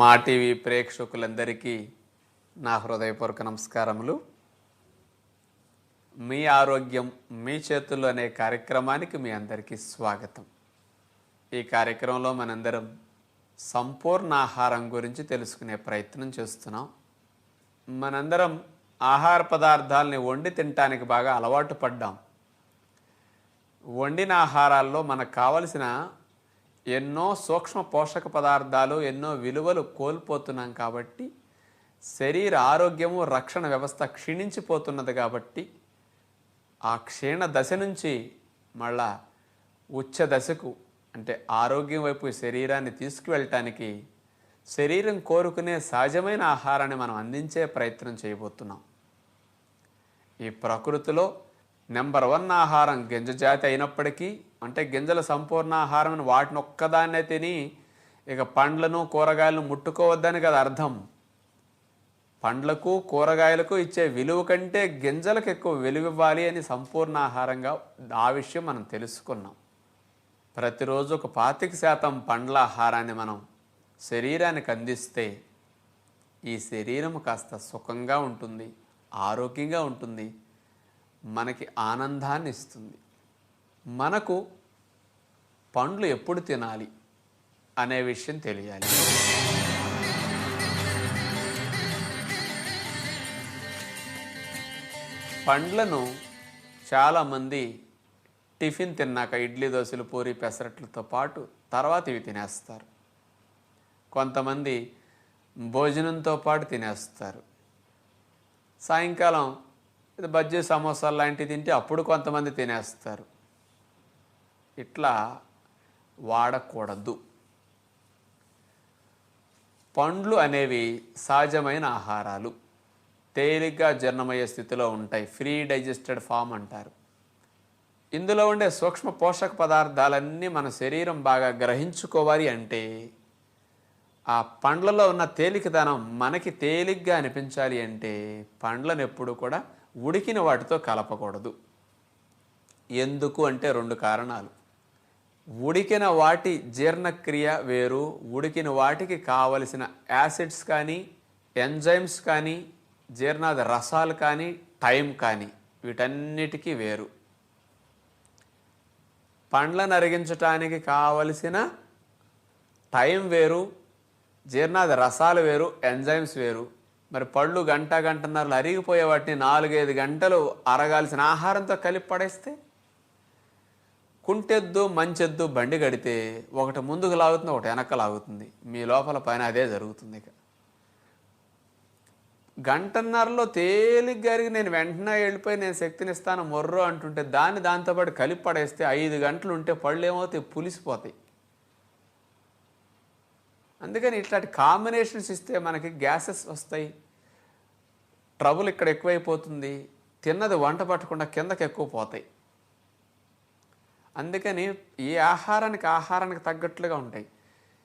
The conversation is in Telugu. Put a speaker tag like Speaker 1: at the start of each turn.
Speaker 1: మా టీవీ ప్రేక్షకులందరికీ నా హృదయపూర్వక నమస్కారములు. మీ ఆరోగ్యం మీ చేతుల్లో అనే కార్యక్రమానికి మీ అందరికీ స్వాగతం. ఈ కార్యక్రమంలో మనందరం సంపూర్ణ ఆహారం గురించి తెలుసుకునే ప్రయత్నం చేస్తున్నాం. మనందరం ఆహార పదార్థాలని వండి తినటానికి బాగా అలవాటు పడ్డాం. వండిన ఆహారాల్లో మనకు కావలసిన ఎన్నో సూక్ష్మ పోషక పదార్థాలు, ఎన్నో విలువలు కోల్పోతున్నాం. కాబట్టి శరీర ఆరోగ్యము, రక్షణ వ్యవస్థ క్షీణించిపోతున్నది. కాబట్టి ఆ క్షీణ దశ నుంచి మళ్ళా ఉచ్చ దశకు అంటే ఆరోగ్యం వైపు శరీరాన్ని తీసుకువెళ్ళటానికి శరీరం కోరుకునే సహజమైన ఆహారాన్ని మనం అందించే ప్రయత్నం చేయబోతున్నాం. ఈ ప్రకృతిలో నెంబర్ 1 ఆహారం గింజ జాతి అయినప్పటికీ, అంటే గింజల సంపూర్ణ ఆహారం వాటిని ఒక్కదాన్నే తిని ఇక పండ్లను కూరగాయలను ముట్టుకోవద్దని కదా అర్థం. పండ్లకు కూరగాయలకు ఇచ్చే విలువ కంటే గింజలకు ఎక్కువ విలువ ఇవ్వాలి అని సంపూర్ణ ఆహారంగా ఆ విషయం మనం తెలుసుకున్నాం. ప్రతిరోజు ఒక 25% పండ్ల ఆహారాన్ని మనం శరీరానికి అందిస్తే ఈ శరీరం కాస్త సుఖంగా ఉంటుంది, ఆరోగ్యంగా ఉంటుంది, మనకి ఆనందాన్ని ఇస్తుంది. మనకు పండ్లు ఎప్పుడు తినాలి అనే విషయం తెలియాలి. పండ్లను చాలామంది టిఫిన్ తిన్నాక ఇడ్లీ, దోశలు, పూరి, పెసరట్లతో పాటు తర్వాత ఇవి తినేస్తారు. కొంతమంది భోజనంతో పాటు తినేస్తారు. సాయంకాలం ఇది బజ్జీ, సమోసాలు లాంటివి తింటే అప్పుడు కొంతమంది తినేస్తారు. ఇట్లా వాడకూడదు. పండ్లు అనేవి సహజమైన ఆహారాలు, తేలిగ్గా జీర్ణమయ్యే స్థితిలో ఉంటాయి. ఫ్రీ డైజెస్టెడ్ ఫామ్ అంటారు. ఇందులో ఉండే సూక్ష్మ పోషక పదార్థాలన్నీ మన శరీరం బాగా గ్రహించుకోవాలి అంటే ఆ పండ్లలో ఉన్న తేలికదనం మనకి తేలిగ్గా అనిపించాలి అంటే పండ్లను ఎప్పుడు కూడా ఉడికిన వాటితో కలపకూడదు. ఎందుకు అంటే 2 కారణాలు. ఉడికిన వాటి జీర్ణక్రియ వేరు, ఉడికిన వాటికి కావలసిన యాసిడ్స్ కానీ, ఎంజైమ్స్ కానీ, జీర్ణాది రసాలు కానీ, టైం కానీ వీటన్నిటికీ వేరు. పండ్లను అరిగించటానికి కావలసిన టైం వేరు, జీర్ణాది రసాలు వేరు, ఎంజైమ్స్ వేరు. మరి పళ్ళు గంటన్నరలు అరిగిపోయే వాటిని 4-5 గంటలు అరగాల్సిన ఆహారంతో కలిపి పడేస్తే, కుంటెద్దు మంచెద్దు బండి కడితే ఒకటి ముందుకు లాగుతుంది, ఒకటి వెనక్కి లాగుతుంది. మీ లోపల పైన అదే జరుగుతుంది. ఇక గంటన్నరలో తేలిగ్గా అరిగి నేను వెంటనే వెళ్ళిపోయి నేను శక్తినిస్తాను మొర్రో అంటుంటే దాంతోపాటు కలిపి పడేస్తే 5 గంటలు ఉంటే పళ్ళు ఏమవుతాయి? పులిసిపోతాయి. అందుకని ఇట్లాంటి కాంబినేషన్స్ ఇస్తే మనకి గ్యాసెస్ వస్తాయి, ట్రబుల్ ఇక్కడ ఎక్కువైపోతుంది, తిన్నది వంట పట్టకుండా కిందకి ఎక్కువ పోతాయి. అందుకని ఈ ఆహారానికి తగ్గట్లుగా ఉంటాయి.